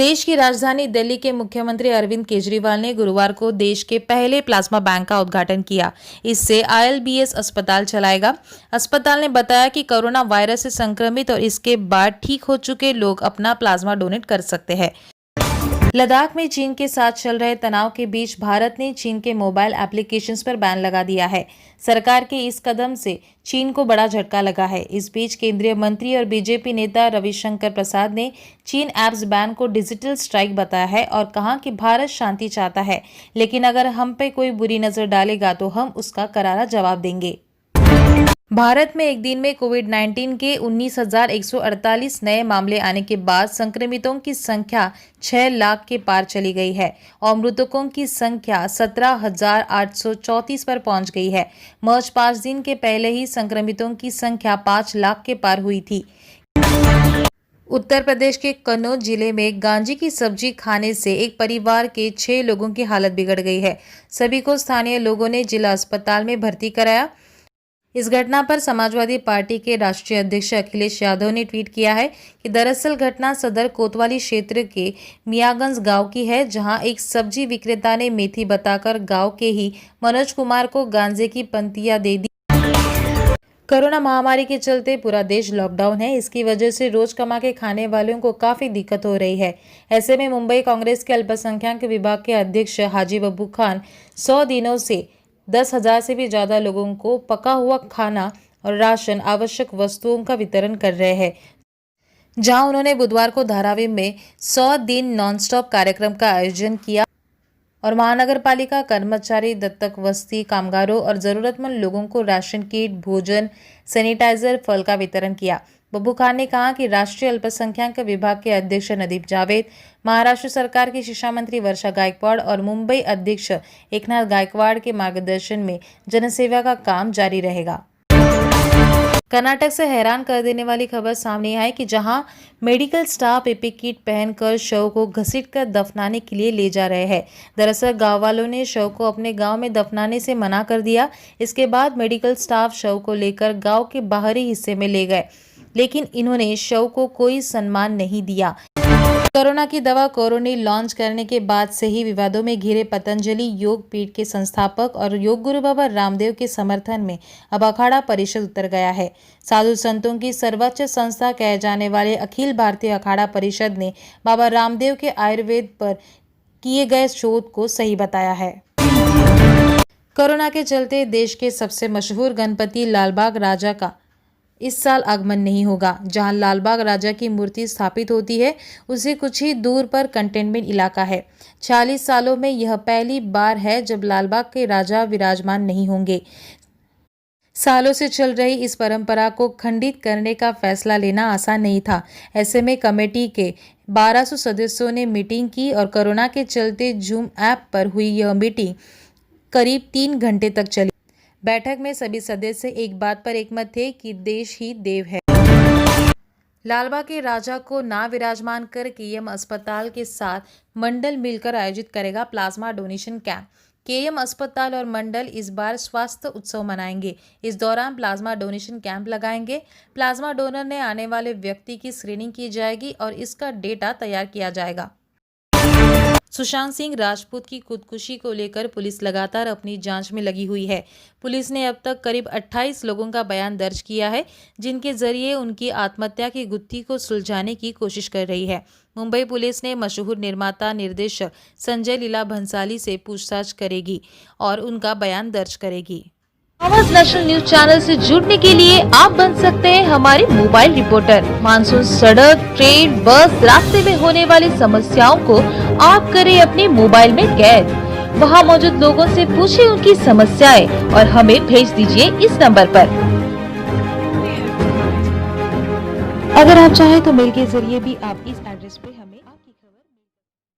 देश की राजधानी दिल्ली के मुख्यमंत्री अरविंद केजरीवाल ने गुरुवार को देश के पहले प्लाज्मा बैंक का उद्घाटन किया। इससे ILBS अस्पताल चलाएगा। अस्पताल ने बताया कि कोरोना वायरस से संक्रमित और इसके बाद ठीक हो चुके लोग अपना प्लाज्मा डोनेट कर सकते हैं। लद्दाख में चीन के साथ चल रहे तनाव के बीच भारत ने चीन के मोबाइल एप्लीकेशंस पर बैन लगा दिया है। सरकार के इस कदम से चीन को बड़ा झटका लगा है। इस बीच केंद्रीय मंत्री और बीजेपी नेता रविशंकर प्रसाद ने चीन ऐप्स बैन को डिजिटल स्ट्राइक बताया है और कहा कि भारत शांति चाहता है, लेकिन अगर हम पे कोई बुरी नजर डालेगा तो हम उसका करारा जवाब देंगे। भारत में एक दिन में कोविड-19 के 19,148 नए मामले आने के बाद संक्रमितों की संख्या 6 लाख के पार चली गई है और मृतकों की संख्या 17,834 पर पहुंच गई है। मार्च 5 दिन के पहले ही संक्रमितों की संख्या 5 लाख के पार हुई थी। उत्तर प्रदेश के कन्नौज जिले में गांजे की सब्जी खाने से एक परिवार के 6 लोगों की हालत बिगड़ गई है। सभी को स्थानीय लोगों ने जिला अस्पताल में भर्ती कराया। इस घटना पर समाजवादी पार्टी के राष्ट्रीय अध्यक्ष अखिलेश यादव ने ट्वीट किया है कि दरअसल घटना सदर कोतवाली क्षेत्र के मियागंज गांव की है, जहां एक सब्जी विक्रेता ने मेथी बताकर गांव के ही मनोज कुमार को गांजे की पंक्तियां दे दी। कोरोना महामारी के चलते पूरा देश लॉकडाउन है। इसकी वजह से रोज कमा के खाने वालों को काफी दिक्कत हो रही है। ऐसे में मुंबई कांग्रेस के अल्पसंख्यक विभाग के अध्यक्ष हाजी बब्बू खान 100 दिनों से 10,000 से भी ज्यादा लोगों को पका हुआ खाना और राशन आवश्यक वस्तुओं का वितरण कर रहे हैं, जहां उन्होंने बुधवार को धारावी में 100 दिन नॉनस्टॉप कार्यक्रम का आयोजन किया और महानगर पालिका कर्मचारी, दत्तक बस्ती कामगारों और जरूरतमंद लोगों को राशन किट, भोजन, सैनिटाइजर, फल का वितरण किया। बब्बू खान ने कहा कि राष्ट्रीय अल्पसंख्यक विभाग के अध्यक्ष नदीप जावेद, महाराष्ट्र सरकार की शिक्षा मंत्री वर्षा गायकवाड़ और मुंबई अध्यक्ष एकनाथ गायकवाड़ के मार्गदर्शन में जनसेवा का काम जारी रहेगा। कर्नाटक से हैरान कर देने वाली खबर सामने आई कि जहां मेडिकल स्टाफ पीपी किट पहनकर शव को घसीटकर दफनाने के लिए ले जा रहे हैं। दरअसल गांव वालों ने शव को अपने गांव में दफनाने से मना कर दिया। इसके बाद मेडिकल स्टाफ शव को लेकर गांव के बाहरी हिस्से में ले गए, लेकिन इन्होंने शव को कोई सम्मान नहीं दिया। कोरोना की दवा कोरोनी लॉन्च करने के बाद से ही विवादों में घिरे पतंजलि योग पीठ के संस्थापक और योग गुरु बाबा रामदेव के समर्थन में अब अखाड़ा परिषद उतर गया है। साधु संतों की सर्वोच्च संस्था कहे जाने वाले अखिल भारतीय अखाड़ा परिषद ने बाबा रामदेव के आयुर्वेद पर किए गए शोध को सही बताया है। कोरोना के चलते देश के सबसे मशहूर गणपति लालबाग राजा का इस साल आगमन नहीं होगा। जहां लालबाग राजा की मूर्ति स्थापित होती है, उसे कुछ ही दूर पर कंटेनमेंट इलाका है। 40 सालों में यह पहली बार है जब लालबाग के राजा विराजमान नहीं होंगे। सालों से चल रही इस परंपरा को खंडित करने का फैसला लेना आसान नहीं था। ऐसे में कमेटी के 1200 सदस्यों ने मीटिंग की और कोरोना के चलते जूम ऐप पर हुई यह मीटिंग करीब 3 घंटे तक चली। बैठक में सभी सदस्य एक बात पर एकमत थे कि देश ही देव है। लालबाग के राजा को ना विराजमान कर केएम अस्पताल के साथ मंडल मिलकर आयोजित करेगा प्लाज्मा डोनेशन कैंप। केएम अस्पताल और मंडल इस बार स्वास्थ्य उत्सव मनाएंगे। इस दौरान प्लाज्मा डोनेशन कैंप लगाएंगे। प्लाज्मा डोनर ने आने वाले व्यक्ति की स्क्रीनिंग की जाएगी और इसका डेटा तैयार किया जाएगा। सुशांत सिंह राजपूत की खुदकुशी को लेकर पुलिस लगातार अपनी जांच में लगी हुई है। पुलिस ने अब तक करीब 28 लोगों का बयान दर्ज किया है, जिनके जरिए उनकी आत्महत्या की गुत्थी को सुलझाने की कोशिश कर रही है। मुंबई पुलिस ने मशहूर निर्माता निर्देशक संजय लीला भंसाली से पूछताछ करेगी और उनका बयान दर्ज करेगी। आवाज नेशनल न्यूज चैनल से जुड़ने के लिए आप बन सकते हैं हमारे मोबाइल रिपोर्टर। मानसून, सड़क, ट्रेन, बस, रास्ते में होने वाली समस्याओं को आप करें अपने मोबाइल में कैद। वहां मौजूद लोगों से पूछें उनकी समस्याएं और हमें भेज दीजिए इस नंबर पर। अगर आप चाहें तो मेल के जरिए भी आप इस